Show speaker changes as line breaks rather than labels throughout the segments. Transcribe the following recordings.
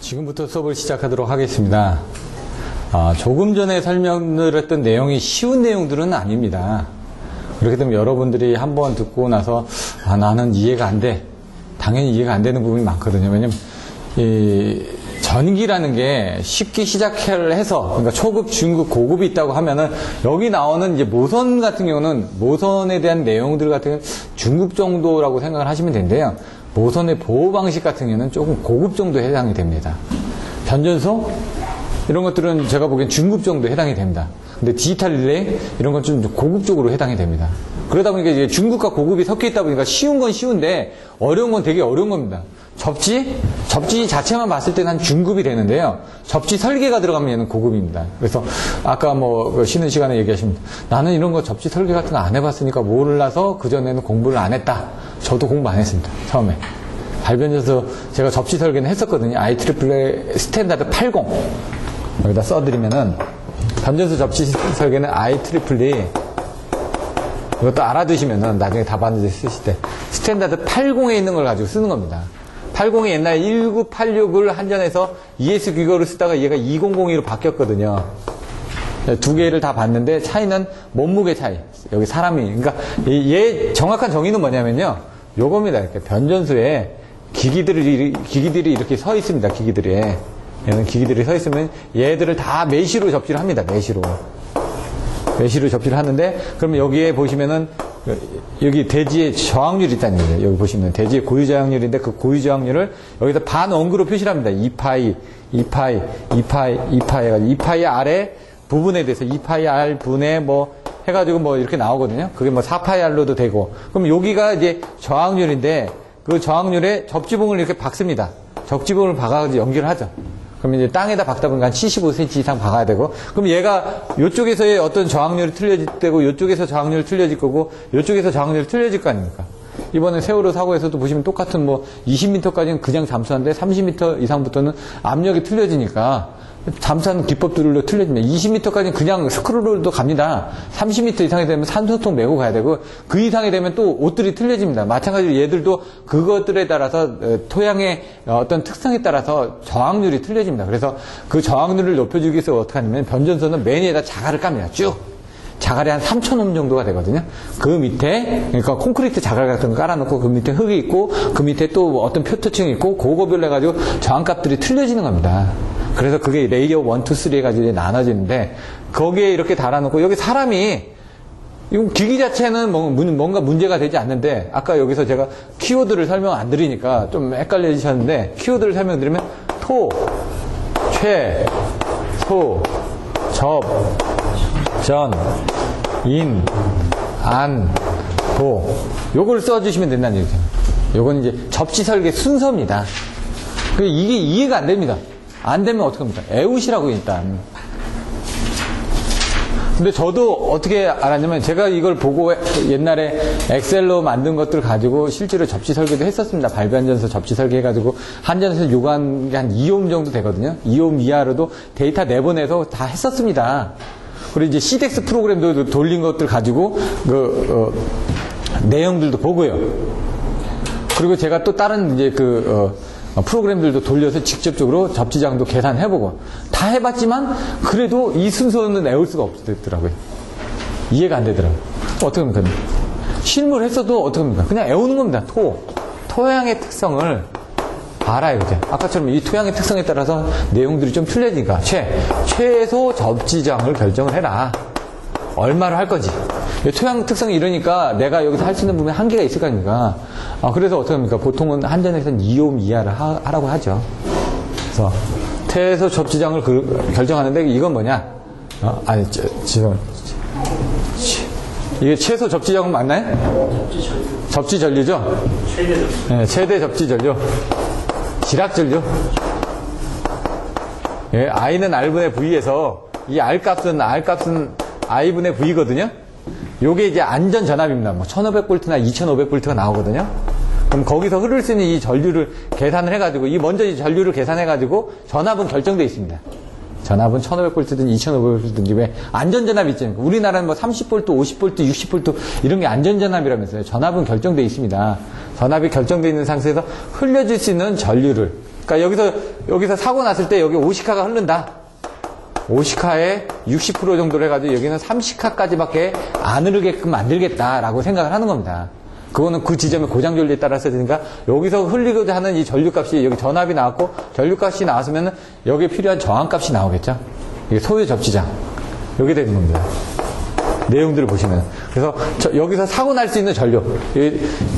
지금부터 수업을 시작하도록 하겠습니다. 조금 전에 설명을 했던 내용이 쉬운 내용들은 아닙니다. 그렇기 때문에 여러분들이 한번 듣고 나서 나는 이해가 안 돼. 당연히 이해가 안 되는 부분이 많거든요. 왜냐면 이 전기라는 게 쉽게 시작을 해서, 그러니까 초급, 중급, 고급이 있다고 하면은 여기 나오는 이제 모선 같은 경우는 모선에 대한 내용들 같은 경우는 중급 정도라고 생각을 하시면 되는데요. 모선의 보호 방식 같은 경우는 조금 고급 정도에 해당이 됩니다. 변전소 이런 것들은 제가 보기엔 중급 정도에 해당이 됩니다. 근데 디지털 릴레이 이런 건 좀 고급 쪽으로 해당이 됩니다. 그러다 보니까 이제 중급과 고급이 섞여 있다 보니까 쉬운 건 쉬운데 어려운 건 되게 어려운 겁니다. 접지 자체만 봤을 때는 한 중급이 되는데요. 접지 설계가 들어가면 얘는 고급입니다. 그래서 아까 뭐 쉬는 시간에 얘기하십니다. 나는 이런 거 접지 설계 같은 거 안 해봤으니까 몰라서 그전에는 공부를 안 했다. 저도 공부 안 했습니다. 처음에. 발변전서 제가 접지 설계는 했었거든요. IEEE 스탠다드 80. 여기다 써드리면은 변전소 접지 설계는 IEEE 이것도 알아두시면은 나중에 답안지 쓰실 때 스탠다드 80에 있는 걸 가지고 쓰는 겁니다. 80이 옛날에 1986을 한전에서 ES 규격으로 쓰다가 얘가 2002로 바뀌었거든요. 두 개를 다 봤는데 차이는 몸무게 차이. 여기 사람이. 그러니까 얘 정확한 정의는 뭐냐면요. 요겁니다. 이렇게 변전소에 기기들이 이렇게 서 있습니다. 얘는 기기들이 서 있으면 얘들을 다 메시로 접지를 합니다. 메시로 접지를 하는데, 그러면 여기에 보시면은 여기 대지의 저항률이 있다는 거예요. 여기 보시면 대지의 고유 저항률인데 그 고유 저항률을 여기다 반원그로 표시를 합니다. 2파이 해가지고 2파이 R의 부분에 대해서 2파이 R 분의 뭐 해가지고 뭐 이렇게 나오거든요. 그게 뭐 4파이 R로도 되고. 그럼 여기가 이제 저항률인데 그 저항률에 접지봉을 이렇게 박습니다. 접지봉을 박아가지고 연결을 하죠. 그럼 이제 땅에다 박다 보니까 한 75cm 이상 박아야 되고, 그럼 얘가 이쪽에서의 어떤 저항률이 틀려질 때고, 이쪽에서 저항률이 틀려질 거고, 이쪽에서 저항률이 틀려질 거 아닙니까? 이번에 세월호 사고에서도 보시면 똑같은 뭐 20m까지는 그냥 잠수하는데 30m 이상부터는 압력이 틀려지니까 잠수하는 기법들로 틀려집니다. 20m까지는 그냥 스크롤도 갑니다. 30m 이상이 되면 산소통 메고 가야 되고, 그 이상이 되면 또 옷들이 틀려집니다. 마찬가지로 얘들도 그것들에 따라서 토양의 어떤 특성에 따라서 저항률이 틀려집니다. 그래서 그 저항률을 높여주기 위해서 어떻게 하냐면 변전소는 맨 위에다 자갈을 깝니다. 쭉. 자갈이 한 3,000옴 정도가 되거든요. 그 밑에, 그러니까 콘크리트 자갈 같은 거 깔아놓고 그 밑에 흙이 있고 그 밑에 또 어떤 표토층이 있고 그거별로 해가지고 저항값들이 틀려지는 겁니다. 그래서 그게 레이어 1, 2, 3 해가지고 나눠지는데, 거기에 이렇게 달아놓고 여기 사람이, 이 기기 자체는 뭔가 문제가 되지 않는데, 아까 여기서 제가 키워드를 설명 안 드리니까 좀 헷갈려지셨는데, 키워드를 설명드리면 토, 최, 소, 접, 전, 인, 안, 도. 요걸 써주시면 된다는 얘기죠. 요건 이제 접지 설계 순서입니다. 이게 이해가 안 됩니다. 안 되면 어떡합니까? 애우시라고 일단. 근데 저도 어떻게 알았냐면, 제가 이걸 보고 옛날에 엑셀로 만든 것들 가지고 실제로 접지 설계도 했었습니다. 발변전소 접지 설계 해가지고 한전에서 요구한 게 한 2옴 정도 되거든요. 2옴 이하로도 데이터 내보내서 다 했었습니다. 그리고 이제 CDEX 프로그램도 돌린 것들 가지고 내용들도 보고요. 그리고 제가 또 다른 이제 프로그램들도 돌려서 직접적으로 접지장도 계산해보고 다 해봤지만 그래도 이 순서는 외울 수가 없더라고요. 이해가 안 되더라고요. 어떻게 합니까? 실무를 했어도 어떻게 합니까? 그냥 외우는 겁니다. 토양의 특성을 알아요. 그죠? 아까처럼 이 토양의 특성에 따라서 내용들이 좀 틀려지니까 최소 접지장을 결정을 해라. 얼마를 할 건지. 토양 특성이 이러니까 내가 여기서 할 수 있는 부분에 한계가 있을 거 아닙니까? 그래서 어떻게 합니까? 보통은 한전에서는 2옴 이하를 하라고 하죠. 그래서 최소 접지장을 결정하는데 이건 뭐냐? 이게 최소 접지장은 맞나요? 접지 전류죠? 최대 접지 전류. 지락 전류. I는 R분의 V에서 이 R값은 I분의 V거든요? 요게 이제 안전 전압입니다. 뭐 1500V나 2500V가 나오거든요. 그럼 거기서 흐를 수 있는 이 전류를 계산을 해가지고, 먼저 이 전류를 계산해가지고 전압은 결정되어 있습니다. 전압은 1500V든 2500V든 왜 안전전압이 있잖아요. 우리나라는 뭐 30V, 50V, 60V 이런 게 안전전압이라면서요. 전압은 결정되어 있습니다. 전압이 결정되어 있는 상태에서 흘려질 수 있는 전류를 그러니까 여기서 사고 났을 때 여기 5시카가 흐른다. 5시카에 60% 정도를 해가지고 여기는 30카까지밖에 안 흐르게끔 만들겠다라고 생각을 하는 겁니다. 그거는 그 지점의 고장 전류에 따라서 되니까 여기서 흘리고자 하는 이 전류값이 여기 전압이 나왔고 전류값이 나왔으면 여기에 필요한 저항값이 나오겠죠. 이게 소유 접지장. 여기 되는 겁니다. 내용들을 보시면. 그래서 여기서 사고 날 수 있는 전류.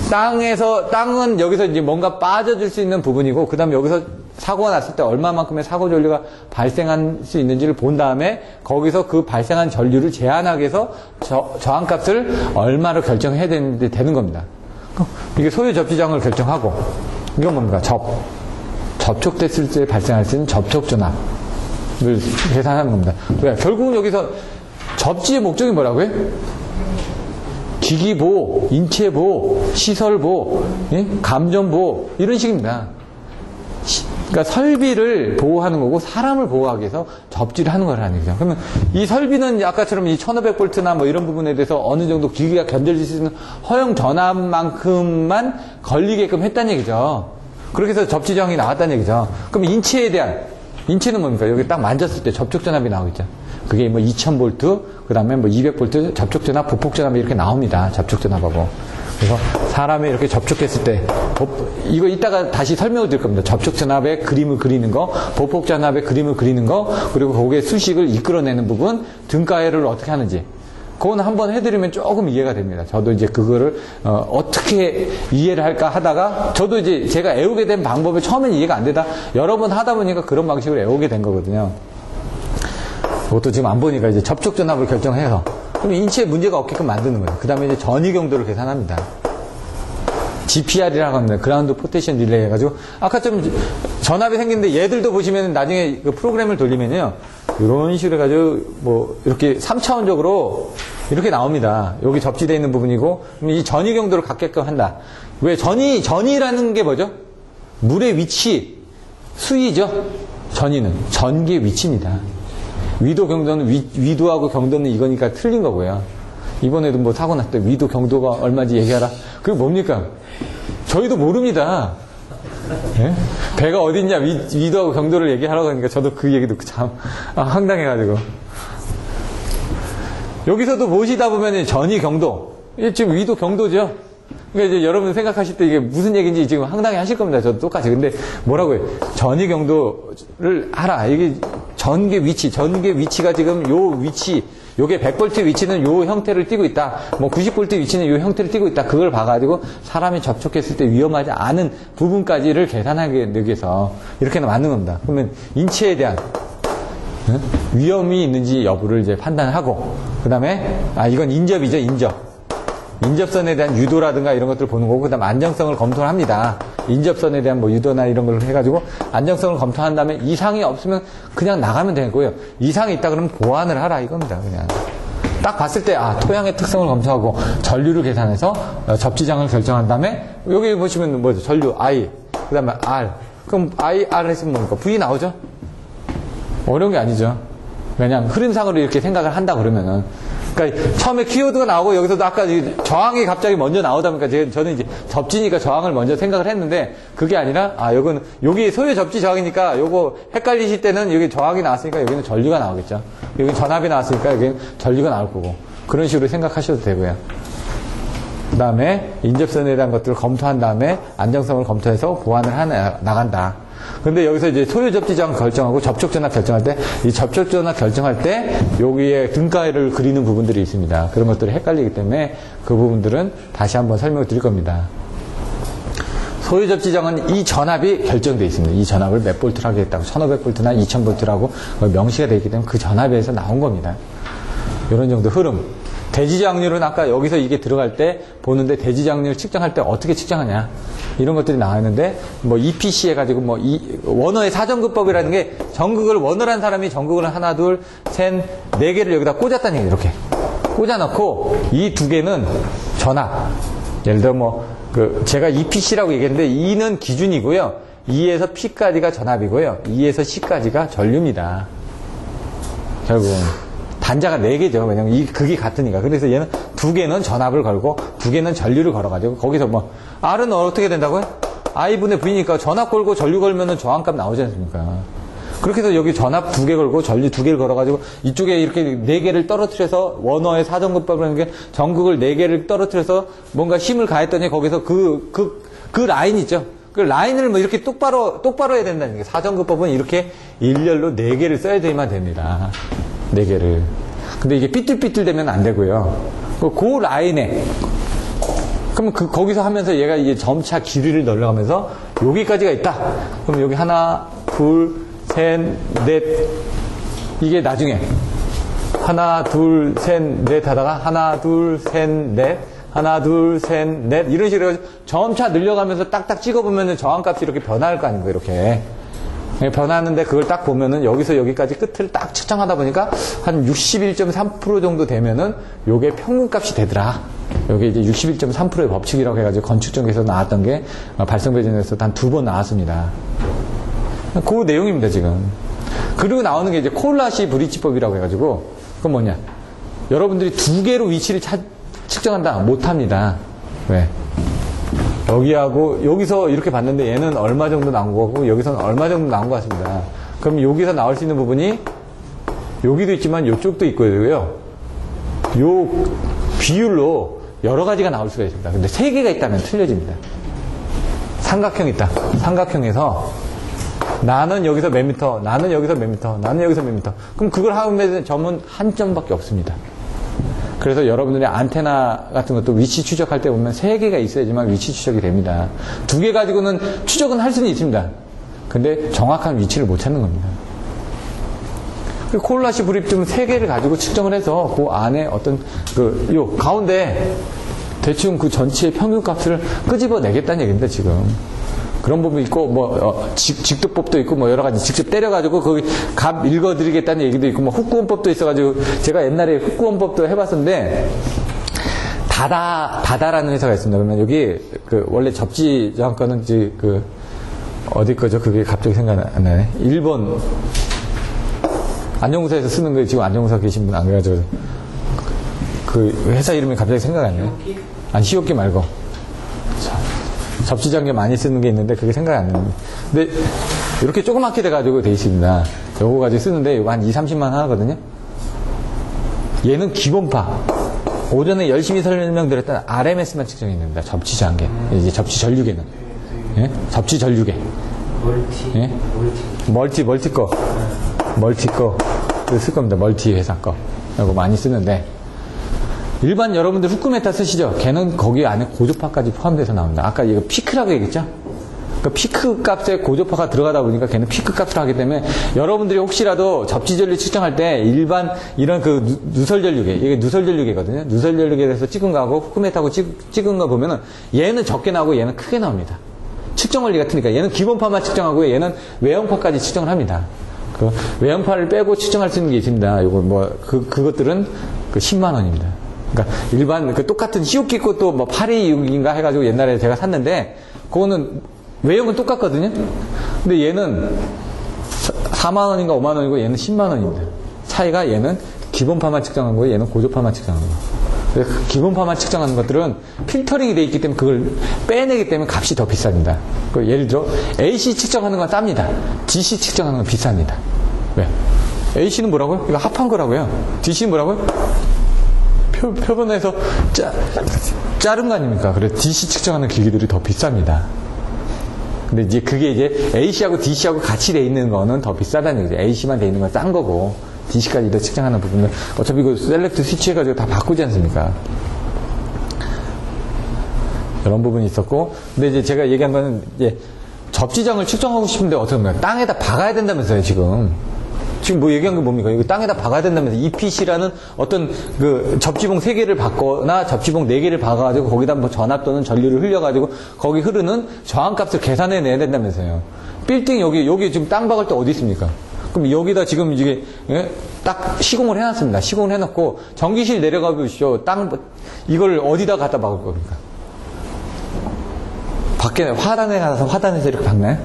땅은 여기서 이제 뭔가 빠져줄 수 있는 부분이고, 그 다음에 여기서 사고가 났을 때 얼마만큼의 사고 전류가 발생할 수 있는지를 본 다음에 거기서 그 발생한 전류를 제한하기 위해서 저항값을 얼마로 결정해야 되는 겁니다. 이게 소유 접지장을 결정하고, 이건 뭡니까? 접촉됐을 때 발생할 수 있는 접촉전압을 계산하는 겁니다. 왜? 결국은 여기서 접지의 목적이 뭐라고요? 기기보호, 인체보호, 시설보호, 감전보호, 이런 식입니다. 그러니까 설비를 보호하는 거고 사람을 보호하기 위해서 접지를 하는 거라는 얘기죠. 그러면 이 설비는 아까처럼 이 1500V나 뭐 이런 부분에 대해서 어느 정도 기기가 견뎌질 수 있는 허용 전압만큼만 걸리게끔 했다는 얘기죠. 그렇게 해서 접지정이 나왔다는 얘기죠. 그럼 인체는 뭡니까? 여기 딱 만졌을 때 접촉전압이 나오겠죠. 그게 뭐 2000V, 그 다음에 뭐 200V 접촉전압, 보폭전압이 이렇게 나옵니다. 접촉전압하고. 그래서 사람이 이렇게 접촉했을 때, 이거 이따가 다시 설명을 드릴 겁니다. 접촉전압의 그림을 그리는 거, 보폭전압의 그림을 그리는 거, 그리고 거기에 수식을 이끌어내는 부분, 등가해를 어떻게 하는지. 그건 한번 해드리면 조금 이해가 됩니다. 저도 이제 그거를 어떻게 이해를 할까 하다가 저도 이제 제가 애우게 된 방법이 처음엔 이해가 안 되다 여러 번 하다 보니까 그런 방식으로 애우게 된 거거든요. 그것도 지금 안 보니까 이제 접촉 전압을 결정해서 그럼 인체에 문제가 없게끔 만드는 거예요. 그 다음에 이제 전위 경도를 계산합니다. GPR이라고 합니다. 그라운드 포텐셜 릴레이 해가지고 아까 좀 전압이 생기는데 얘들도 보시면 나중에 그 프로그램을 돌리면요. 이런 식으로 해가지고 뭐 이렇게 3차원적으로 이렇게 나옵니다. 여기 접지되어 있는 부분이고 이 전위 경도를 갖게끔 한다. 왜 전위라는 게 뭐죠? 물의 위치, 수위죠. 전위는 전기의 위치입니다. 위도 경도는 위도하고 경도는 이거니까 틀린 거고요. 이번에도 뭐 사고 났을 때 위도 경도가 얼마인지 얘기하라. 그게 뭡니까? 저희도 모릅니다. 네? 배가 어딨냐 위도하고 경도를 얘기하라고 하니까 저도 그 얘기 듣고 참 황당해가지고 여기서도 모시다 보면 전위 경도 지금 위도 경도죠. 그러니까 이제 여러분 생각하실 때 이게 무슨 얘기인지 지금 황당해 하실 겁니다. 저도 똑같이. 근데 뭐라고요? 전위 경도를 하라. 이게 전기 위치가 지금 요 위치, 요게 100V 위치는 요 형태를 띠고 있다. 뭐 90V 위치는 요 형태를 띠고 있다. 그걸 봐가지고 사람이 접촉했을 때 위험하지 않은 부분까지를 계산하기 위해서 이렇게 만든 겁니다. 그러면 인체에 대한 위험이 있는지 여부를 이제 판단하고, 그 다음에, 이건 인접이죠, 인접. 인접선에 대한 유도라든가 이런 것들을 보는 거고, 그 다음 안정성을 검토를 합니다. 인접선에 대한 뭐 유도나 이런 걸 해가지고 안정성을 검토한 다음에 이상이 없으면 그냥 나가면 되고요. 이상이 있다 그러면 보완을 하라 이겁니다. 그냥 딱 봤을 때 토양의 특성을 검토하고 전류를 계산해서 접지장을 결정한 다음에 여기 보시면 뭐죠? 전류 I, 그 다음에 R. 그럼 I, R 했으면 뭡니까? V 나오죠? 어려운 게 아니죠. 그냥 흐름상으로 이렇게 생각을 한다 그러면은. 그러니까 처음에 키워드가 나오고 여기서도 아까 저항이 갑자기 먼저 나오다 보니까 저는 이제 접지니까 저항을 먼저 생각을 했는데 그게 아니라 여기 소유 접지 저항이니까 요거 헷갈리실 때는 여기 저항이 나왔으니까 여기는 전류가 나오겠죠. 여기 전압이 나왔으니까 여기는 전류가 나올 거고 그런 식으로 생각하셔도 되고요. 그 다음에 인접선에 대한 것들을 검토한 다음에 안정성을 검토해서 보완을 나간다. 근데 여기서 이제 소유 접지장 결정하고 접촉 전압 결정할 때, 이 접촉 전압 결정할 때, 여기에 등가를 그리는 부분들이 있습니다. 그런 것들이 헷갈리기 때문에 그 부분들은 다시 한번 설명을 드릴 겁니다. 소유 접지장은 이 전압이 결정되어 있습니다. 이 전압을 몇 볼트를 하겠다고, 1500V나 2000V라고 명시가 되어 있기 때문에 그 전압에서 나온 겁니다. 이런 정도 흐름. 대지장률은 아까 여기서 이게 들어갈 때 보는데 대지장률 측정할 때 어떻게 측정하냐 이런 것들이 나왔는데 뭐 EPC 해가지고 뭐 원어의 사전급법이라는 게 전극을 원어란 사람이 전극을 하나 둘 셋 네 개를 여기다 꽂았다는 얘기예요. 이렇게 꽂아놓고 이 두 개는 전압. 예를 들어 뭐 제가 EPC라고 얘기했는데 E는 기준이고요. E에서 P까지가 전압이고요. E에서 C까지가 전류입니다. 결국은 단자가 4개죠. 왜냐면 이 극이 같으니까. 그래서 얘는 2개는 전압을 걸고 2개는 전류를 걸어가지고 거기서 뭐 R은 어떻게 된다고요? I분의 V니까 전압 걸고 전류 걸면은 저항값 나오지 않습니까? 그렇게 해서 여기 전압 2개 걸고 전류 2개를 걸어가지고 이쪽에 이렇게 4개를 떨어뜨려서 원어의 사전급법이라는 게 전극을 4개를 떨어뜨려서 뭔가 힘을 가했더니 거기서 그 라인 있죠? 그 라인을 뭐 이렇게 똑바로 해야 된다는 게 사전급법은 이렇게 일렬로 4개를 써야 되면 됩니다. 4개를. 근데 이게 삐뚤삐뚤 되면 안 되고요. 그 라인에 그러면 거기서 하면서 얘가 이제 점차 길이를 늘려가면서 여기까지가 있다. 그럼 여기 하나, 둘, 셋, 넷. 이게 나중에 하나, 둘, 셋, 넷 하다가 하나, 둘, 셋, 넷. 하나, 둘, 셋, 넷. 이런 식으로 점차 늘려가면서 딱딱 찍어보면은 저항값이 이렇게 변할 거 아닙니까? 이렇게. 변하는데 그걸 딱 보면은 여기서 여기까지 끝을 딱 측정하다 보니까 한 61.3% 정도 되면은 요게 평균값이 되더라. 요게 이제 61.3%의 법칙이라고 해가지고 건축전에서 나왔던 게 발성배전에서 한 2번 나왔습니다. 그 내용입니다, 지금. 그리고 나오는 게 이제 콜라시 브리지법이라고 해가지고 그건 뭐냐. 여러분들이 2개로 위치를 측정한다. 못합니다. 왜? 여기하고 여기서 이렇게 봤는데 얘는 얼마 정도 나온 거고 여기서는 얼마 정도 나온 것 같습니다. 그럼 여기서 나올 수 있는 부분이 여기도 있지만 이쪽도 있고요. 요 비율로 여러 가지가 나올 수가 있습니다. 근데 3개가 있다면 틀려집니다. 삼각형이 있다. 삼각형에서 나는 여기서 몇 미터, 나는 여기서 몇 미터, 나는 여기서 몇 미터. 그럼 그걸 하면 점은 한 점밖에 없습니다. 그래서 여러분들의 안테나 같은 것도 위치 추적할 때 보면 3개가 있어야지만 위치 추적이 됩니다. 2개 가지고는 추적은 할 수는 있습니다. 근데 정확한 위치를 못 찾는 겁니다. 콜라시 브립쯤 3개를 가지고 측정을 해서 그 안에 어떤 요 가운데 대충 그 전체의 평균값을 끄집어내겠다는 얘기입니다, 지금. 그런 부분이 있고, 직도법도 있고, 여러 가지 직접 때려가지고, 거기 값 읽어드리겠다는 얘기도 있고, 훅구원법도 있어가지고, 제가 옛날에 훅구원법도 해봤었는데, 다다라는 회사가 있습니다. 그러면 여기, 원래 접지 저항가는 어디 거죠? 그게 갑자기 생각 안 나네. 1번, 안전공사에서 쓰는 거 지금 안전공사 계신 분 안 그래가지고, 회사 이름이 갑자기 생각 안 나네. 아니, 시오키 말고. 접지장계 많이 쓰는 게 있는데 그게 생각이 안 납니다. 근데 이렇게 조그맣게 돼가지고 돼 있습니다. 요거 가지고 쓰는데 요거 한 2-30만 원 하거든요. 얘는 기본파. 오전에 열심히 설명드렸던 RMS만 측정이 됩니다. 접지장계. 이제 접지 전류계는. 예? 접지 전류계. 멀티 거. 멀티 거. 쓸 겁니다. 멀티 회사 거. 이거 많이 쓰는데. 일반 여러분들 후크메타 쓰시죠? 걔는 거기 안에 고조파까지 포함돼서 나옵니다. 아까 이거 피크라고 얘기했죠? 그 피크 값에 고조파가 들어가다 보니까 걔는 피크 값을 하기 때문에 여러분들이 혹시라도 접지전류 측정할 때 일반 이런 누설전류계, 이게 누설전류계거든요. 누설전류계에서 찍은 거하고 후크메타하고 찍은 거 보면은 얘는 적게 나오고 얘는 크게 나옵니다. 측정 원리가 틀리니까 얘는 기본파만 측정하고 얘는 외형파까지 측정을 합니다. 그 외형파를 빼고 측정할 수 있는 게 있습니다. 요거 그것들은 10만 원입니다. 그러니까 일반 똑같은 시오키 것도 826인가 해가지고 옛날에 제가 샀는데 그거는 외형은 똑같거든요. 근데 얘는 4만 원인가 5만 원이고 얘는 10만 원입니다. 차이가 얘는 기본파만 측정한 거고 얘는 고조파만 측정한 거예요. 그래서 기본파만 측정하는 것들은 필터링이 돼 있기 때문에 그걸 빼내기 때문에 값이 더 비쌉니다. 예를 들어 AC 측정하는 건 쌉니다. DC 측정하는 건 비쌉니다. 왜? AC는 뭐라고요? 이거 합한 거라고요. DC는 뭐라고요? 표본에서 자른 거 아닙니까? 그래서 DC 측정하는 기기들이 더 비쌉니다. 근데 이제 그게 이제 AC하고 DC하고 같이 돼 있는 거는 더 비싸다는 얘기죠. AC만 돼 있는 건 싼 거고, DC까지도 측정하는 부분은 어차피 그 셀렉트 스위치 해가지고 다 바꾸지 않습니까? 이런 부분이 있었고, 근데 이제 제가 얘기한 거는 이제 접지장을 측정하고 싶은데 어떻게 합니까? 땅에다 박아야 된다면서요, 지금 뭐 얘기한 게 뭡니까? 이거 땅에다 박아야 된다면서 EPC라는 어떤 접지봉 3개를 박거나 접지봉 4개를 박아가지고 거기다 전압 또는 전류를 흘려가지고 거기 흐르는 저항값을 계산해 내야 된다면서요. 빌딩 여기 지금 땅 박을 때 어디 있습니까? 그럼 여기다 지금 이게 딱 시공을 해놨습니다. 시공을 해놓고 전기실 내려가 보시죠. 이걸 어디다 갖다 박을 겁니까? 밖에 화단에 가서 화단에서 이렇게 박나요?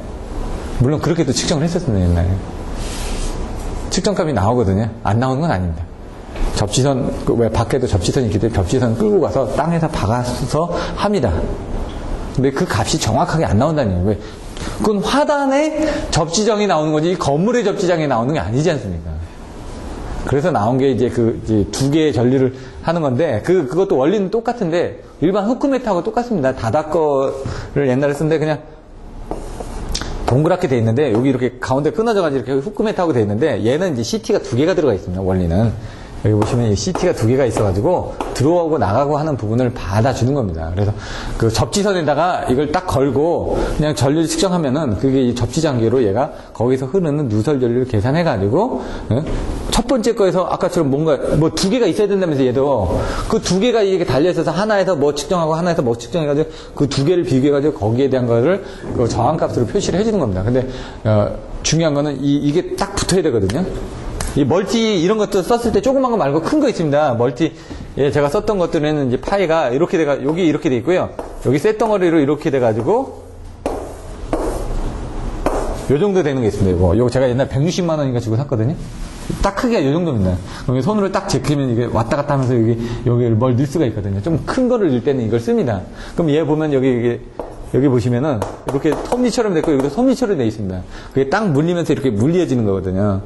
물론 그렇게도 측정을 했었습니다, 옛날에. 측정값이 나오거든요. 안 나오는 건 아닙니다. 접지선, 왜 밖에도 접지선이 있기 때문에 접지선 끌고 가서 땅에다 박아서 합니다. 근데 그 값이 정확하게 안 나온다는 얘기예요. 왜? 그건 화단의 접지정이 나오는 거지, 이 건물의 접지장이 나오는 게 아니지 않습니까? 그래서 나온 게 이제 이제 두 개의 전류를 하는 건데, 그것도 원리는 똑같은데, 일반 후크메타하고 똑같습니다. 다다 거를 옛날에 쓴데, 그냥, 동그랗게 돼 있는데, 여기 이렇게 가운데 끊어져가지고 이렇게 후크메타하고 돼 있는데, 얘는 이제 CT가 두 개가 들어가 있습니다, 원리는. 여기 보시면 이 CT가 두 개가 있어가지고 들어오고 나가고 하는 부분을 받아주는 겁니다. 그래서 그 접지선에다가 이걸 딱 걸고 그냥 전류를 측정하면은 그게 이 접지 장기로 얘가 거기서 흐르는 누설 전류를 계산해가지고 첫 번째 거에서 아까처럼 뭔가 뭐 두 개가 있어야 된다면서 얘도 그 두 개가 이게 달려있어서 하나에서 뭐 측정하고 하나에서 뭐 측정해가지고 그 두 개를 비교해가지고 거기에 대한 거를 그 저항값으로 표시를 해주는 겁니다. 근데 중요한 거는 이게 딱 붙어야 되거든요. 이 멀티 이런 것도 썼을 때 조그만 거 말고 큰 거 있습니다. 멀티 제가 썼던 것들은 이제 파이가 이렇게 돼가 여기 이렇게 돼 있고요. 여기 쇳덩어리로 이렇게 돼 가지고 요 정도 되는 게 있습니다. 이거 제가 옛날 160만 원인가 주고 샀거든요. 딱 크기가 요 정도입니다. 그럼 손으로 딱 제끼면 이게 왔다 갔다 하면서 여기를 뭘 넣을 수가 있거든요. 좀 큰 거를 넣을 때는 이걸 씁니다. 그럼 얘 보면 여기 보시면은 이렇게 톱니처럼 됐고 여기도 톱니처럼 돼 있습니다. 그게 딱 물리면서 이렇게 물리해지는 거거든요.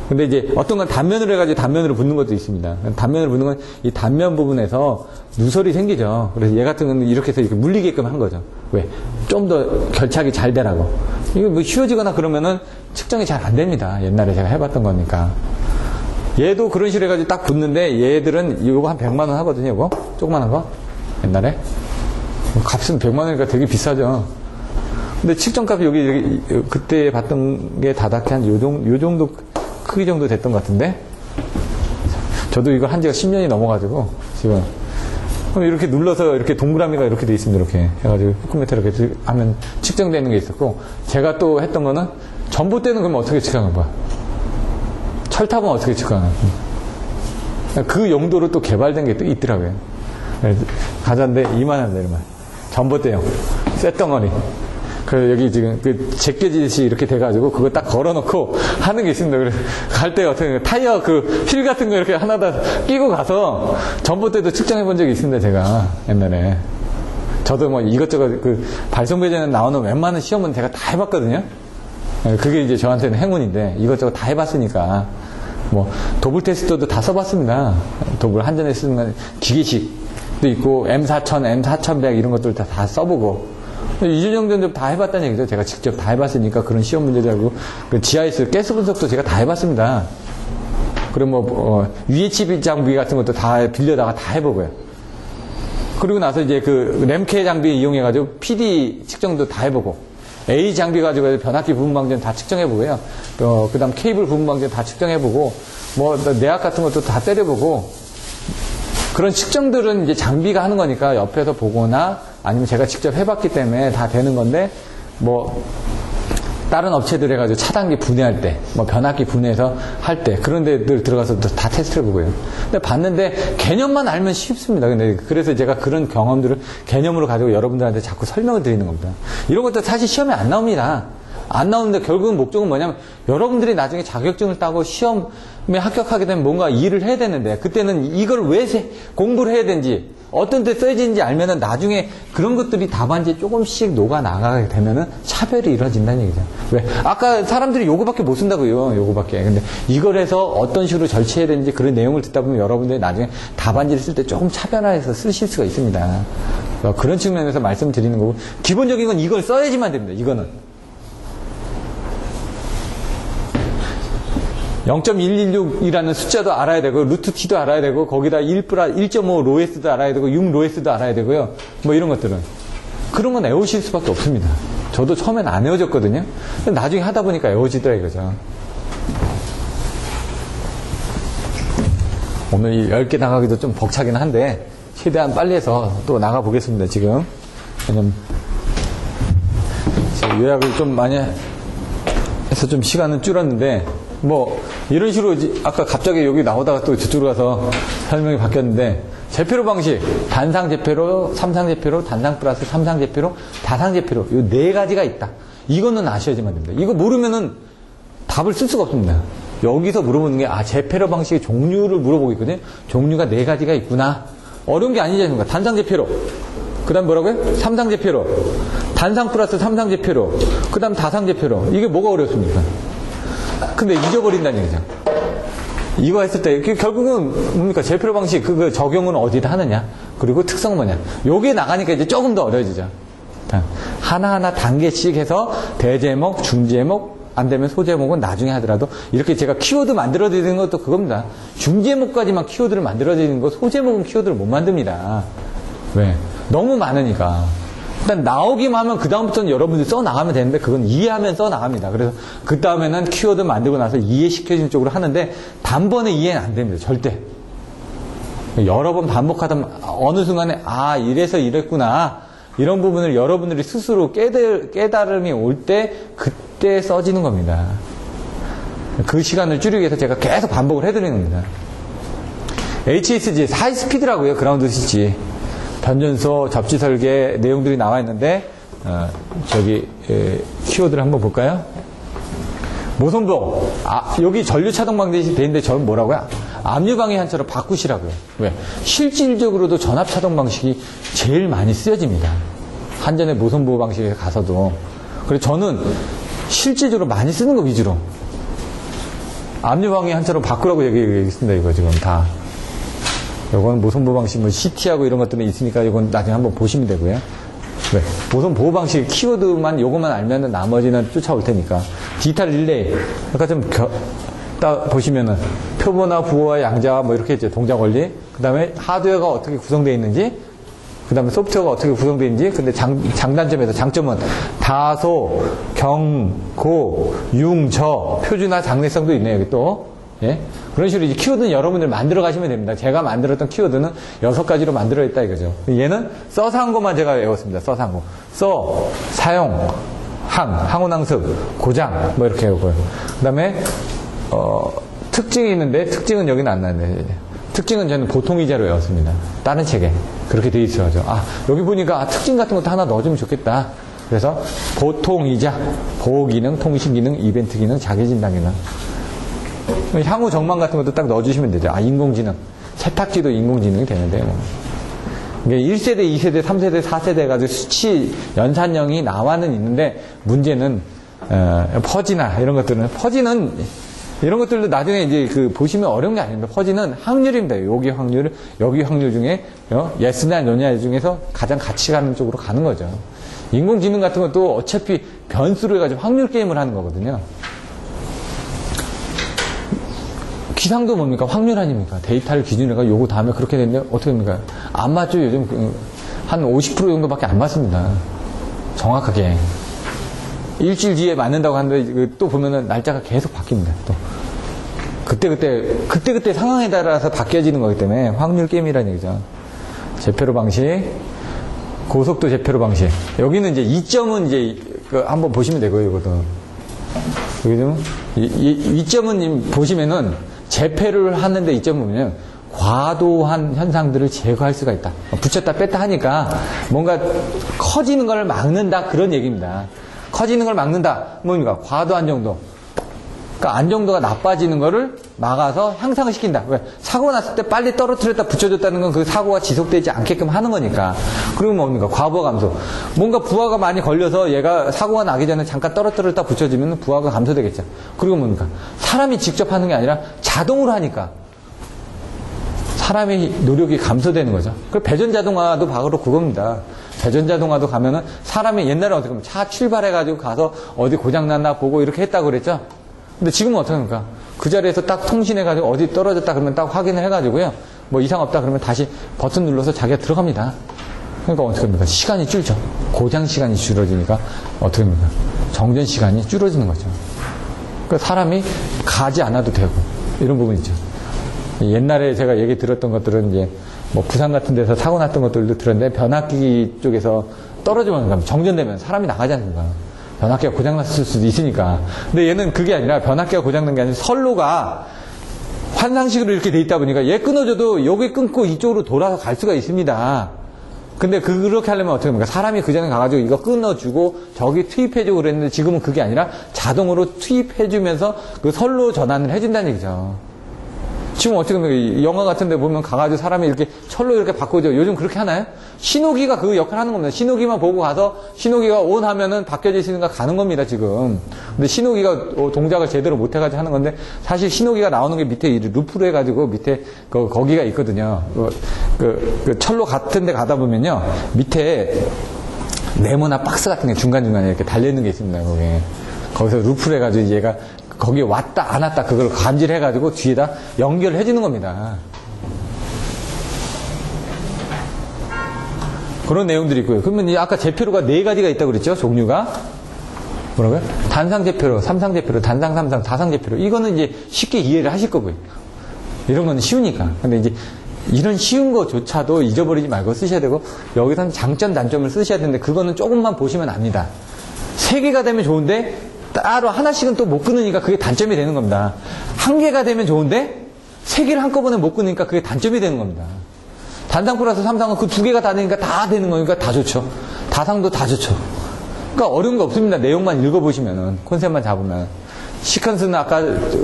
근데 이제 어떤 건 단면으로 해가지고 단면으로 붙는 것도 있습니다. 단면으로 붙는 건 이 단면 부분에서 누설이 생기죠. 그래서 얘 같은 건 이렇게 해서 이렇게 물리게끔 한 거죠. 왜? 좀 더 결착이 잘 되라고. 이거 뭐 휘어지거나 그러면은 측정이 잘 안 됩니다. 옛날에 제가 해봤던 거니까. 얘도 그런 식으로 해가지고 딱 붙는데 얘들은 이거 한 100만 원 하거든요. 이거 조그만한 거 옛날에 값은 100만 원이니까 되게 비싸죠. 근데 측정값이 여기 그때 봤던 게 다닥게 한 요 정도 크기 정도 됐던 것 같은데 저도 이거 한 지가 10년이 넘어가지고 지금 이렇게 눌러서 이렇게 동그라미가 이렇게 돼 있습니다. 이렇게 해가지고 후크메타 이렇게 하면 측정되는 게 있었고 제가 또 했던 거는 전봇대는 그럼 어떻게 측정한 거야? 철탑은 어떻게 측정한 거야? 그 용도로 또 개발된 게 또 있더라고요. 가자인데 이만합니다. 이만 전봇대용 쇳덩어리. 그 여기 지금 그 제껴지듯이 이렇게 돼가지고 그거 딱 걸어놓고 하는 게 있습니다. 그래서 갈 때 어떻게 타이어 그 휠 같은 거 이렇게 하나 다 끼고 가서 전봇대도 측정해 본 적이 있습니다. 제가 옛날에 저도 뭐 이것저것 그 발송배전에 나오는 웬만한 시험은 제가 다 해봤거든요. 그게 이제 저한테는 행운인데 이것저것 다 해봤으니까 뭐 도불 테스터도 다 써봤습니다. 도불 한전에 쓰는 건 기계식도 있고 M4000, M4100 이런 것들 다 써보고. 이 정도는 다 해봤다는 얘기죠. 제가 직접 다 해봤으니까 그런 시험 문제들하고 그 지하에서 가스 분석도 제가 다 해봤습니다. 그리고 뭐 UHB 장비 같은 것도 다 빌려다가 다 해보고요. 그리고 나서 이제 그 램케 장비 이용해가지고 PD 측정도 다 해보고 A 장비 가지고 변압기 부분 방전 다 측정해보고요. 그다음 케이블 부분 방전 다 측정해보고 뭐 내압 같은 것도 다 때려보고. 그런 측정들은 이제 장비가 하는 거니까 옆에서 보거나 아니면 제가 직접 해봤기 때문에 다 되는 건데 뭐 다른 업체들 해가지고 차단기 분해할 때 뭐 변압기 분해해서 할 때 그런 데들 들어가서 다 테스트를 해보고요. 근데 봤는데 개념만 알면 쉽습니다. 근데 그래서 제가 그런 경험들을 개념으로 가지고 여러분들한테 자꾸 설명을 드리는 겁니다. 이런 것도 사실 시험에 안 나옵니다. 안 나오는데 결국은 목적은 뭐냐면 여러분들이 나중에 자격증을 따고 시험에 합격하게 되면 뭔가 일을 해야 되는데 그때는 이걸 왜 공부를 해야 되는지 어떤 데 써지는지 알면은 나중에 그런 것들이 답안지에 조금씩 녹아나가게 되면은 차별이 이루어진다는 얘기죠. 왜? 아까 사람들이 요거밖에 못 쓴다고요. 요거밖에. 근데 이걸 해서 어떤 식으로 절취해야 되는지 그런 내용을 듣다 보면 여러분들이 나중에 답안지를 쓸 때 조금 차별화해서 쓰실 수가 있습니다. 그런 측면에서 말씀드리는 거고 기본적인 건 이걸 써야지만 됩니다. 이거는. 0.116이라는 숫자도 알아야 되고 루트 t도 알아야 되고 거기다 1.5 로에스도 알아야 되고 6 로에스도 알아야 되고요. 뭐 이런 것들은 그런 건 외우실 수밖에 없습니다. 저도 처음엔 안 외워졌거든요. 근데 나중에 하다 보니까 외워지더라 이거죠. 오늘 이 10개 나가기도 좀 벅차긴 한데 최대한 빨리 해서 또 나가 보겠습니다. 지금 왜냐면 요약을 좀 많이 해서 좀 시간은 줄었는데 뭐 이런 식으로 아까 갑자기 여기 나오다가 또 저쪽으로 가서 설명이 바뀌었는데 제페로 방식 단상 제페로, 삼상 제페로, 단상 플러스 삼상 제페로, 다상 제페로 이 네 가지가 있다. 이거는 아셔야지만 됩니다. 이거 모르면은 답을 쓸 수가 없습니다. 여기서 물어보는 게 제페로 방식의 종류를 물어보고 있거든요. 종류가 네 가지가 있구나. 어려운 게 아니지 않습니까? 단상 제페로 그 다음 뭐라고요? 삼상제표로. 단상 플러스 삼상제표로. 그 다음 다상제표로. 이게 뭐가 어렵습니까? 근데 잊어버린다는 얘기죠. 이거 했을 때, 결국은 뭡니까? 제표로 방식, 그 적용은 어디다 하느냐? 그리고 특성은 뭐냐? 요게 나가니까 이제 조금 더 어려워지죠. 하나하나 단계씩 해서 대제목, 중제목, 안 되면 소제목은 나중에 하더라도 이렇게 제가 키워드 만들어드리는 것도 그겁니다. 중제목까지만 키워드를 만들어드리는 거, 소제목은 키워드를 못 만듭니다. 왜? 너무 많으니까. 일단 나오기만 하면 그 다음부터는 여러분들이 써나가면 되는데 그건 이해하면 써나갑니다. 그래서 그 다음에는 키워드 만들고 나서 이해시켜주는 쪽으로 하는데 단번에 이해는 안 됩니다. 절대. 여러 번 반복하다 어느 순간에 아 이래서 이랬구나 이런 부분을 여러분들이 스스로 깨달음이 올 때 그때 써지는 겁니다. 그 시간을 줄이기 위해서 제가 계속 반복을 해드리는 겁니다. HSG 하이스피드라고요. 그라운드 스위치 변전소 접지 설계 내용들이 나와 있는데 키워드를 한번 볼까요? 모선보 여기 전류 차동 방식이 되는데 저는 뭐라고요? 압류 방해한처럼 바꾸시라고요. 왜? 실질적으로도 전압 차동 방식이 제일 많이 쓰여집니다. 한전의 모선보호 방식에 가서도. 그래서 저는 실질적으로 많이 쓰는 거 위주로 압류 방해한처럼 바꾸라고 얘기했습니다. 이거 지금 다. 요건 모선보호 방식, 뭐 CT하고 이런 것들은 있으니까 이건 나중에 한번 보시면 되고요. 네. 모선보호 방식 키워드만 요것만 알면은 나머지는 쫓아올 테니까. 디지털 릴레이. 아까 좀 딱 보시면은 표본화, 부호화, 양자화 뭐 이렇게 이제 동작 원리. 그 다음에 하드웨어가 어떻게 구성되어 있는지. 그 다음에 소프트웨어가 어떻게 구성되어 있는지. 근데 장단점에서 장점은 다소, 경, 고, 융, 저, 표준화, 장래성도 있네요. 여기 또. 예? 그런 식으로 이제 키워드는 여러분들 만들어 가시면 됩니다. 제가 만들었던 키워드는 6가지로 만들어 있다 이거죠. 얘는 써서 한 것만 제가 외웠습니다. 써서 한 거. 써, 사용, 항온항습, 고장, 뭐 이렇게 외우고요. 그 다음에, 특징이 있는데, 특징은 여기는 안 나왔네. 특징은 저는 보통이자로 외웠습니다. 다른 책에. 그렇게 돼 있어가지고. 여기 보니까 특징 같은 것도 하나 넣어주면 좋겠다. 그래서 보통이자, 보호기능, 통신기능, 이벤트기능, 자기진단기능. 향후 정망 같은 것도 딱 넣어주시면 되죠. 인공지능. 세탁기도 인공지능이 되는데, 뭐. 1세대, 2세대, 3세대, 4세대 해가지고 수치 연산형이 나와는 있는데, 문제는, 퍼지나, 이런 것들은, 퍼지는, 이런 것들도 나중에 이제 보시면 어려운 게 아닙니다. 퍼지는 확률입니다. 여기 확률, 여기 확률 중에, 예스나 노냐 중에서 가장 같이 가는 쪽으로 가는 거죠. 인공지능 같은 것도 어차피 변수로 해가지고 확률 게임을 하는 거거든요. 기상도 뭡니까? 확률 아닙니까? 데이터를 기준으로 해서 요거 다음에 그렇게 됐는데 어떻게 됩니까? 안 맞죠? 요즘 한 50% 정도밖에 안 맞습니다. 정확하게. 일주일 뒤에 맞는다고 하는데 또 보면은 날짜가 계속 바뀝니다. 또. 그때 상황에 따라서 바뀌어지는 거기 때문에 확률 게임이라는 얘기죠. 제표로 방식, 고속도 제표로 방식. 여기는 이제 이점은 이제 한번 보시면 되고요, 이것도. 여기 좀, 이점은 보시면은 재패를 하는데 이점은 뭐냐면 과도한 현상들을 제거할 수가 있다. 붙였다 뺐다 하니까 뭔가 커지는 걸 막는다 그런 얘기입니다. 커지는 걸 막는다. 뭡니까? 과도한 정도. 그러니까 안정도가 나빠지는 거를 막아서 향상을 시킨다. 왜? 사고가 났을 때 빨리 떨어뜨렸다 붙여줬다는 건 그 사고가 지속되지 않게끔 하는 거니까. 그리고 뭡니까? 과부하 감소. 뭔가 부하가 많이 걸려서 얘가 사고가 나기 전에 잠깐 떨어뜨렸다 붙여주면 부하가 감소되겠죠. 그리고 뭡니까? 사람이 직접 하는 게 아니라 자동으로 하니까 사람의 노력이 감소되는 거죠. 그 배전자동화도 바로 그겁니다. 배전자동화도 가면은 사람이 옛날에 어떻게 보면 차 출발해가지고 가서 어디 고장났나 보고 이렇게 했다고 그랬죠. 근데 지금은 어떻게 합니까? 그 자리에서 딱 통신해가지고 어디 떨어졌다 그러면 딱 확인을 해가지고요. 뭐 이상 없다 그러면 다시 버튼 눌러서 자기가 들어갑니다. 그러니까 어떻게 합니까? 시간이 줄죠. 고장 시간이 줄어지니까 어떻게 합니까? 정전 시간이 줄어지는 거죠. 그러니까 사람이 가지 않아도 되고 이런 부분이죠. 옛날에 제가 얘기 들었던 것들은 이제 뭐 부산 같은 데서 사고 났던 것들도 들었는데 변압기 쪽에서 떨어지면 정전되면 사람이 나가지 않습니까? 변압기가 고장났을 수도 있으니까. 근데 얘는 그게 아니라 변압기가 고장난 게 아니라 선로가 환상식으로 이렇게 돼 있다 보니까 얘 끊어져도 여기 끊고 이쪽으로 돌아서 갈 수가 있습니다. 근데 그렇게 하려면 어떻게 합니까? 사람이 그 전에 가가지고 이거 끊어주고 저기 투입해주고 그랬는데 지금은 그게 아니라 자동으로 투입해주면서 그 선로 전환을 해준다는 얘기죠. 지금 어떻게 보면 영화 같은 데 보면 가가지고 사람이 이렇게 철로 이렇게 바꾸죠. 요즘 그렇게 하나요? 신호기가 그 역할을 하는 겁니다. 신호기만 보고 가서 신호기가 온 하면은 바뀌어져 있으니까 가는 겁니다, 지금. 근데 신호기가 동작을 제대로 못 해가지고 하는 건데 사실 신호기가 나오는 게 밑에 루프로 해가지고 밑에 거기가 있거든요. 그 철로 같은 데 가다 보면요. 밑에 네모나 박스 같은 게 중간중간에 이렇게 달려있는 게 있습니다, 거기에. 거기서 루프를 해가지고 얘가 거기에 왔다 안 왔다 그걸 감지해가지고 뒤에다 연결을 해주는 겁니다. 그런 내용들이 있고요. 그러면 아까 제표로가 4가지가 있다고 그랬죠? 종류가. 뭐라고요? 단상제표로, 삼상제표로, 단상, 삼상, 다상제표로. 이거는 이제 쉽게 이해를 하실 거고요. 이런 건 쉬우니까. 근데 이제 이런 쉬운 거조차도 잊어버리지 말고 쓰셔야 되고, 여기서는 장점, 단점을 쓰셔야 되는데, 그거는 조금만 보시면 압니다. 3개가 되면 좋은데, 따로 하나씩은 또 못 끊으니까 그게 단점이 되는 겁니다. 1개가 되면 좋은데 3개를 한꺼번에 못 끊으니까 그게 단점이 되는 겁니다. 단상 플러스 삼상은 그 2개가 다 되니까 다 되는 거니까 다 좋죠. 다상도 다 좋죠. 그러니까 어려운 거 없습니다. 내용만 읽어보시면은, 콘셉트만 잡으면. 시퀀스는 아까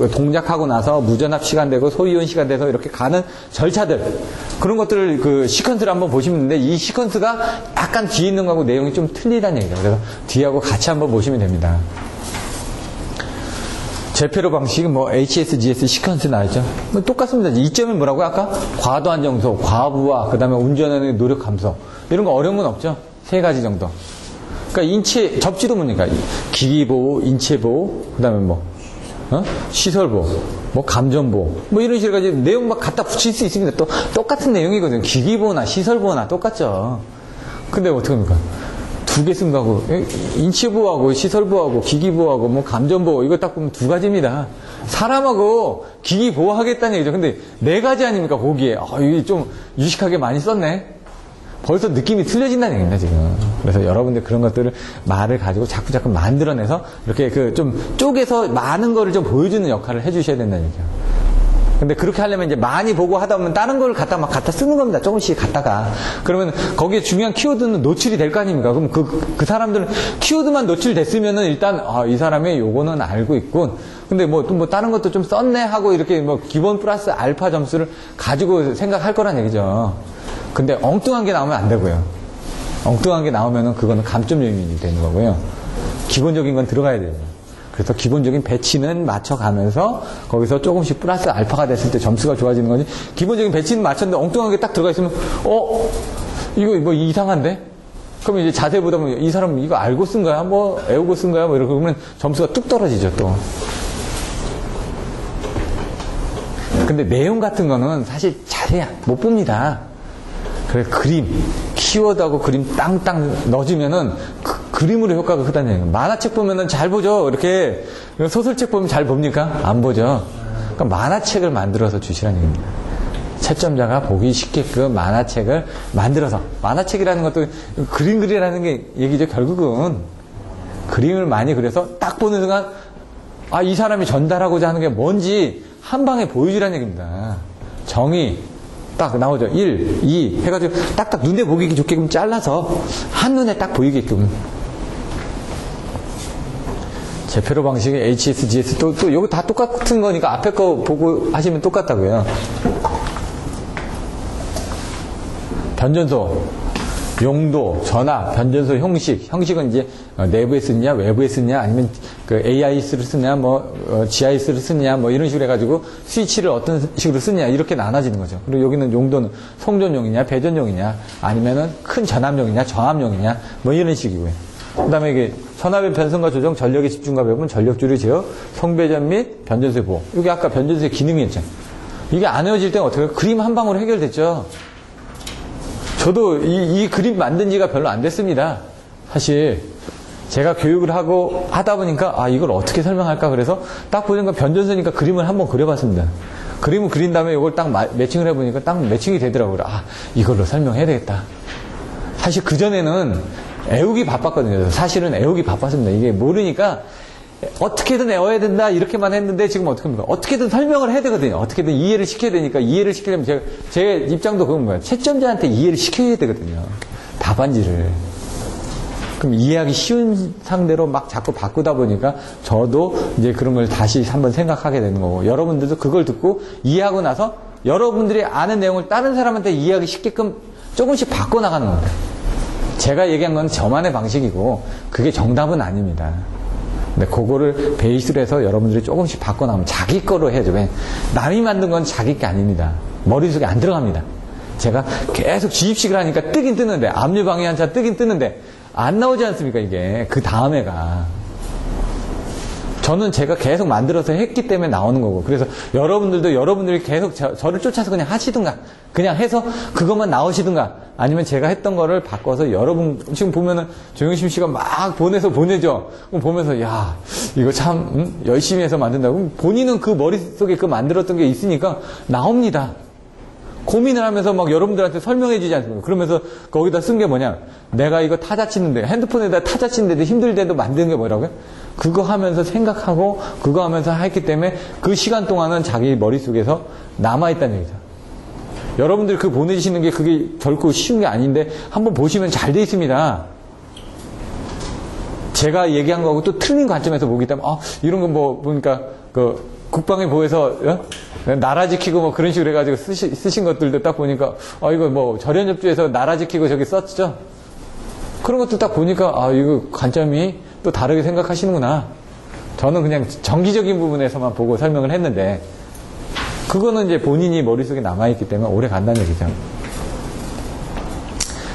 동작하고 나서 무전압 시간 되고 소이온 시간 돼서 이렇게 가는 절차들, 그런 것들을 그 시퀀스를 한번 보시면 되는데, 이 시퀀스가 약간 뒤에 있는 거하고 내용이 좀 틀리다는 얘기죠. 그래서 뒤하고 같이 한번 보시면 됩니다. 제표로 방식은 뭐 HSGS 시퀀스 나왔죠. 뭐 똑같습니다. 이점은 뭐라고요? 아까 과도한 정소, 과부하, 그 다음에 운전하는 노력 감소, 이런 거 어려운 건 없죠. 3가지 정도. 그러니까 인체 접지도 뭡니까? 기기 보호, 인체 보호, 그 다음에 뭐 시설 보호, 뭐 감정 보호, 뭐 이런 식으로 가지고 내용 막 갖다 붙일 수 있습니다. 또 똑같은 내용이거든요. 기기 보호나 시설 보호나 똑같죠. 근데 어떻게 합니까? 2개 쓴 거하고, 인체 보호하고, 시설 보호하고, 기기 보호하고, 뭐, 감정 보호, 이거 딱 보면 2가지입니다. 사람하고 기기 보호하겠다는 얘기죠. 근데 4가지 아닙니까, 거기에. 이게 좀 유식하게 많이 썼네? 벌써 느낌이 틀려진다는 얘기입니다, 지금. 그래서 여러분들 그런 것들을 말을 가지고 자꾸 만들어내서, 이렇게 좀 쪼개서 많은 거를 좀 보여주는 역할을 해주셔야 된다는 얘기죠. 근데 그렇게 하려면 이제 많이 보고 하다 보면 다른 걸 갖다 쓰는 겁니다. 조금씩 갖다가. 그러면 거기에 중요한 키워드는 노출이 될 거 아닙니까? 그럼 그 사람들은 키워드만 노출됐으면은 일단, 이 사람이 요거는 알고 있군. 근데 뭐 다른 것도 좀 썼네 하고 이렇게 뭐 기본 플러스 알파 점수를 가지고 생각할 거란 얘기죠. 근데 엉뚱한 게 나오면 안 되고요. 엉뚱한 게 나오면은 그거는 감점 요인이 되는 거고요. 기본적인 건 들어가야 돼요. 그래서 기본적인 배치는 맞춰가면서 거기서 조금씩 플러스 알파가 됐을 때 점수가 좋아지는 거지, 기본적인 배치는 맞췄는데 엉뚱한 게 딱 들어가 있으면 이거 뭐 이상한데? 그러면 이제 자세히 보다 보면 이 사람 이거 알고 쓴 거야? 뭐 애우고 쓴 거야? 뭐 이렇게 보면 점수가 뚝 떨어지죠 또. 근데 내용 같은 거는 사실 자세히 못 봅니다. 그래서 그림, 키워드하고 그림 땅땅 넣어주면은 그림으로 효과가 크다는 얘기예요. 만화책 보면은 잘 보죠. 이렇게 소설책 보면 잘 봅니까? 안 보죠. 그러니까 만화책을 만들어서 주시라는 얘기입니다. 채점자가 보기 쉽게끔 만화책을 만들어서, 만화책이라는 것도 그림 그리라는 게 얘기죠. 결국은 그림을 많이 그려서 딱 보는 순간 이 사람이 전달하고자 하는 게 뭔지 한 방에 보여주라는 얘기입니다. 정의 딱 나오죠. 1, 2 해가지고 딱딱 눈에 보기 좋게끔 잘라서 한눈에 딱 보이게끔. 제표로 방식의 HSGS 또 이거 다 똑같은 거니까 앞에 거 보고 하시면 똑같다고요. 변전소, 용도, 전압, 변전소 형식은 이제 내부에 쓰느냐, 외부에 쓰느냐, 아니면 그 AIS를 쓰느냐, GIS를 쓰느냐, 이런 식으로 해가지고 스위치를 어떤 식으로 쓰느냐, 이렇게 나눠지는 거죠. 그리고 여기는 용도는 송전용이냐, 배전용이냐, 아니면은 큰 전압용이냐, 저압용이냐, 이런 식이고요. 그 다음에 이게 전압의 변성과 조정, 전력의 집중과 배분, 전력줄의 제어, 송배전 및 변전소의 보호. 이게 아까 변전소의 기능이었죠. 이게 안 외워질 때는 어떻게 해요? 그림 한 방으로 해결됐죠. 저도 이 그림 만든 지가 별로 안 됐습니다. 사실 제가 교육을 하다 보니까 이걸 어떻게 설명할까 그래서 딱 보니까 변전소니까 그림을 한번 그려봤습니다. 그림을 그린 다음에 이걸 딱 매칭을 해보니까 딱 매칭이 되더라고요. 이걸로 설명해야 되겠다. 사실 그전에는 애우기 바빴거든요. 사실은 애우기 바빴습니다. 이게 모르니까 어떻게든 애워야 된다 이렇게만 했는데 지금 어떻게 합니까? 어떻게든 설명을 해야 되거든요. 어떻게든 이해를 시켜야 되니까, 이해를 시키려면 제 입장도 그건 뭐예요? 채점자한테 이해를 시켜야 되거든요. 답안지를. 그럼 이해하기 쉬운 상대로 막 자꾸 바꾸다 보니까 저도 이제 그런 걸 다시 한번 생각하게 되는 거고, 여러분들도 그걸 듣고 이해하고 나서 여러분들이 아는 내용을 다른 사람한테 이해하기 쉽게끔 조금씩 바꿔나가는 겁니다. 제가 얘기한 건 저만의 방식이고 그게 정답은 아닙니다. 근데 그거를 베이스로 해서 여러분들이 조금씩 바꿔나가면 자기 거로 해야죠. 왜? 남이 만든 건 자기 게 아닙니다. 머릿속에 안 들어갑니다. 제가 계속 주입식을 하니까 뜨긴 뜨는데, 압류방해 한차 뜨긴 뜨는데 안 나오지 않습니까? 이게 그 다음에가 저는 제가 계속 만들어서 했기 때문에 나오는 거고, 그래서 여러분들도 여러분들이 계속 저를 쫓아서 그냥 하시든가, 그냥 해서 그것만 나오시든가, 아니면 제가 했던 거를 바꿔서 여러분, 지금 보면은 조영심 씨가 막 보내죠. 그럼 보면서, 야, 이거 참, 열심히 해서 만든다고. 그럼 본인은 그 머릿속에 그 만들었던 게 있으니까 나옵니다. 고민을 하면서 막 여러분들한테 설명해 주지 않습니까? 그러면서 거기다 쓴 게 뭐냐? 내가 이거 타자 치는데, 핸드폰에다 타자 치는데도 힘들대도 만드는 게 뭐라고요? 그거 하면서 생각하고 그거 하면서 했기 때문에 그 시간 동안은 자기 머릿속에서 남아있다는 얘기죠. 여러분들 그 보내주시는 게 그게 결코 쉬운 게 아닌데 한번 보시면 잘 돼 있습니다. 제가 얘기한 거하고 또 틀린 관점에서 보기 때문에 이런 거 뭐 보니까 그 국방의 보에서 나라 지키고 뭐 그런 식으로 해가지고 쓰신 것들도 딱 보니까 이거 뭐 절연접주에서 나라 지키고 저기 썼죠. 그런 것도 딱 보니까 이거 관점이 또 다르게 생각하시는구나. 저는 그냥 정기적인 부분에서만 보고 설명을 했는데 그거는 이제 본인이 머릿속에 남아있기 때문에 오래 간다는 얘기죠.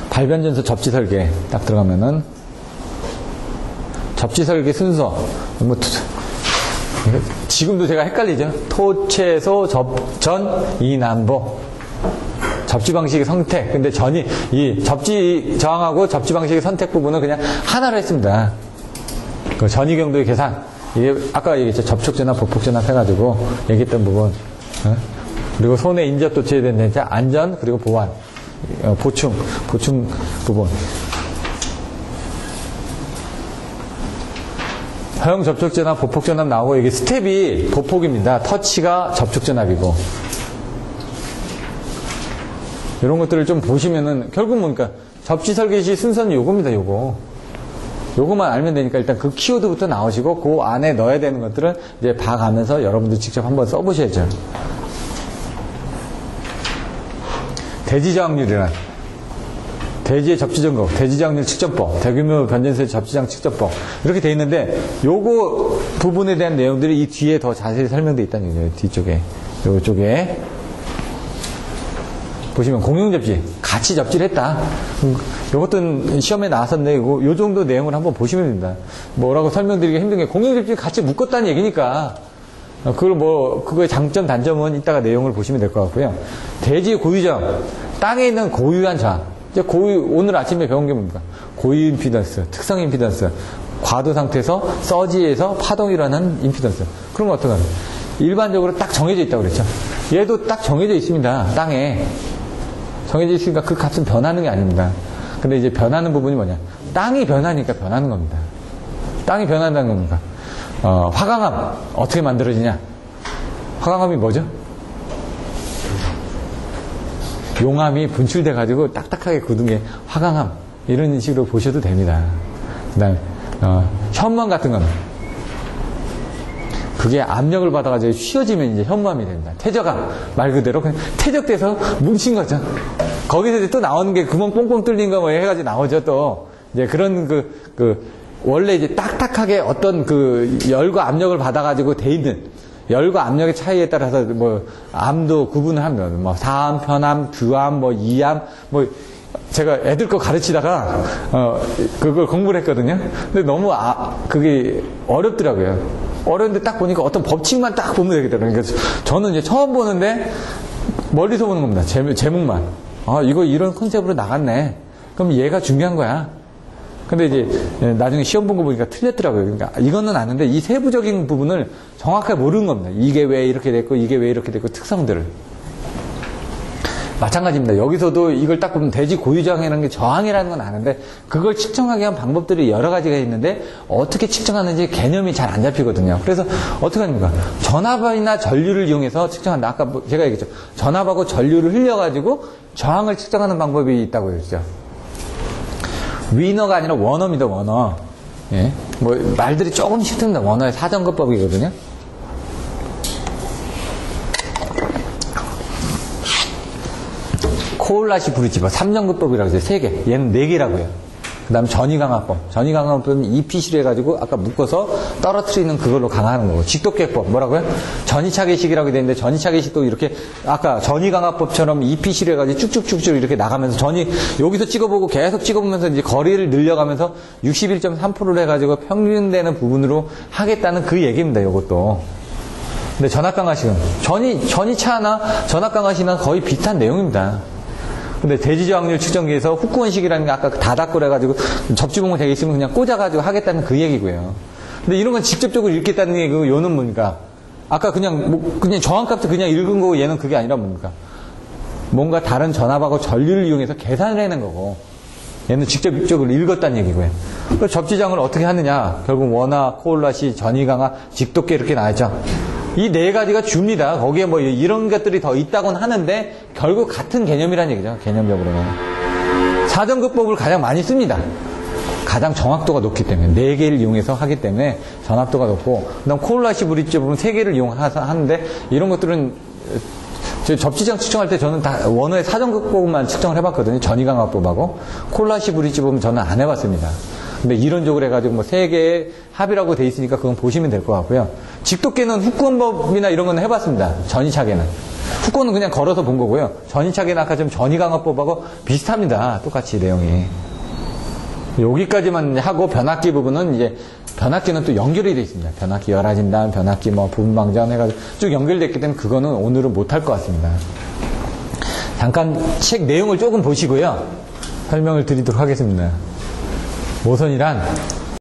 발변전서 접지 설계 딱 들어가면은 접지 설계 순서 뭐 지금도 제가 헷갈리죠. 토,채,소, 전, 이남보. 접지 방식의 선택. 근데 이 접지 저항하고 접지 방식의 선택 부분은 그냥 하나로 했습니다. 그 전이경도의 계산. 이게 아까 얘기했죠. 접촉전압, 보폭전압 해가지고 얘기했던 부분. 그리고 손에 인접 도취에 대한 안전, 그리고 보완. 보충 부분. 허용 접촉전압, 보폭전압 나오고 이게 스텝이 보폭입니다. 터치가 접촉전압이고. 이런 것들을 좀 보시면은 결국 뭡니까? 접지 설계 시 순서는 요겁니다. 요거만 알면 되니까 일단 그 키워드부터 나오시고 그 안에 넣어야 되는 것들은 이제 봐가면서 여러분들 직접 한번 써보셔야죠. 대지저항률이란 대지의 접지점거, 대지저항률 측정법, 대규모 변전소의 접지장 측정법 이렇게 돼 있는데 요거 부분에 대한 내용들이 이 뒤에 더 자세히 설명되어 있다는 얘기예요. 뒤쪽에 요쪽에 보시면 공용접지 같이 접지를 했다. 요것도 시험에 나왔었는데 요 정도 내용을 한번 보시면 됩니다. 뭐라고 설명드리기 힘든 게 공용접지 같이 묶었다는 얘기니까 그거의 장점 단점은 이따가 내용을 보시면 될 것 같고요. 대지의 고유저항, 땅에 있는 고유한 저항. 오늘 아침에 배운 게 뭡니까? 고유 임피던스, 특성 임피던스, 과도 상태에서 서지에서 파동이 일어나는 임피던스. 그런 거 어떻게 하냐? 일반적으로 딱 정해져 있다고 그랬죠. 얘도 딱 정해져 있습니다. 땅에 정해져 있으니까 그 값은 변하는 게 아닙니다. 근데 이제 변하는 부분이 뭐냐? 땅이 변하니까 변하는 겁니다. 땅이 변한다는 겁니까? 화강암 어떻게 만들어지냐? 화강암이 뭐죠? 용암이 분출돼 가지고 딱딱하게 굳은 게 화강암 이런 식으로 보셔도 됩니다. 그다음 현무암 같은 거는 그게 압력을 받아가지고 휘어지면 이제 현무암이 됩니다. 퇴적암 말 그대로 그냥 퇴적돼서 뭉친 거죠. 거기서 이제 또 나오는 게 구멍 뽕뽕 뚫린 거 뭐 해가지고 나오죠. 또 이제 그런 원래 이제 딱딱하게 어떤 열과 압력을 받아가지고 돼 있는 열과 압력의 차이에 따라서 암도 구분을 합니다. 사암, 편암, 규암, 이암, 제가 애들 거 가르치다가 그걸 공부를 했거든요. 근데 너무 그게 어렵더라고요. 어려운데 딱 보니까 어떤 법칙만 딱 보면 되겠더라고요. 그래서 저는 이제 처음 보는데 멀리서 보는 겁니다. 제목만. 이거 이런 컨셉으로 나갔네. 그럼 얘가 중요한 거야. 근데 이제 나중에 시험 본 거 보니까 틀렸더라고요. 그러니까 이거는 아는데 이 세부적인 부분을 정확하게 모르는 겁니다. 이게 왜 이렇게 됐고 이게 왜 이렇게 됐고 특성들을. 마찬가지입니다. 여기서도 이걸 딱 보면 대지 고유저항이라는 게 저항이라는 건 아는데 그걸 측정하기 위한 방법들이 여러 가지가 있는데 어떻게 측정하는지 개념이 잘 안 잡히거든요. 그래서 어떻게 합니까? 전압이나 전류를 이용해서 측정한다. 아까 제가 얘기했죠. 전압하고 전류를 흘려가지고 저항을 측정하는 방법이 있다고 했죠. 위너가 아니라 원어입니다, 원어. 예. 뭐, 말들이 조금씩 듭니다. 원어의 사전거법이거든요. 코올라시 브릿지법 3전거법이라고 해서 3개. 얘는 4개라고 해요. 그 다음 전이강화법. 전이강화법은 EPC로 해가지고 아까 묶어서 떨어뜨리는 그걸로 강화하는 거고. 직독계법. 뭐라고요? 전이차계식이라고 되어 있는데 전이차계식도 이렇게 아까 전이강화법처럼 EPC로 해가지고 쭉쭉쭉쭉 이렇게 나가면서 여기서 찍어보고 계속 찍어보면서 이제 거리를 늘려가면서 61.3%를 해가지고 평균되는 부분으로 하겠다는 그 얘기입니다. 이것도. 근데 전압강화식은 전이차나 전압강화식이나 거의 비슷한 내용입니다. 근데 대지저항률 측정기에서 후쿠원식이라는 게 아까 다닥고 해가지고 접지봉을 되게 있으면 그냥 꽂아가지고 하겠다는 그 얘기고요. 근데 이런 건 직접적으로 읽겠다는 얘기고, 요는 뭡니까? 아까 그냥 저항값도 그냥 읽은 거고, 얘는 그게 아니라 뭡니까? 뭔가 다른 전압하고 전류를 이용해서 계산을 해낸 거고, 얘는 직접적으로 읽었다는 얘기고요. 그 접지장을 어떻게 하느냐? 결국 원화, 코올라시, 전이강화, 직독계 이렇게 나왔죠. 이 4가지가 줍니다. 거기에 뭐 이런 것들이 더 있다고는 하는데 결국 같은 개념이라는 얘기죠. 개념적으로는. 사전극법을 가장 많이 씁니다. 가장 정확도가 높기 때문에 4개를 이용해서 하기 때문에 전압도가 높고, 그다음 코올라시 브릿지 부분 3개를 이용하는데 이런 것들은 접지장 측정할 때 저는 다 원어의 사전극법만 측정을 해봤거든요. 전이강화법하고 코올라시 브릿지 부분 저는 안 해봤습니다. 근데 이론적으로 해가지고 뭐 3개의 합이라고 돼 있으니까 그건 보시면 될 것 같고요. 직독계는 후쿠원법이나 이런 거는 해봤습니다. 전이차계는. 후쿠원은 그냥 걸어서 본 거고요. 전이차계는 아까 좀 전이강화법하고 비슷합니다. 똑같이 내용이. 여기까지만 하고 변압기 부분은 이제 변압기는 또 연결이 돼 있습니다. 변압기 열화진단, 변압기 뭐 부분방전 해가지고 쭉 연결됐기 때문에 그거는 오늘은 못할 것 같습니다. 잠깐 책 내용을 조금 보시고요. 설명을 드리도록 하겠습니다. 모선이란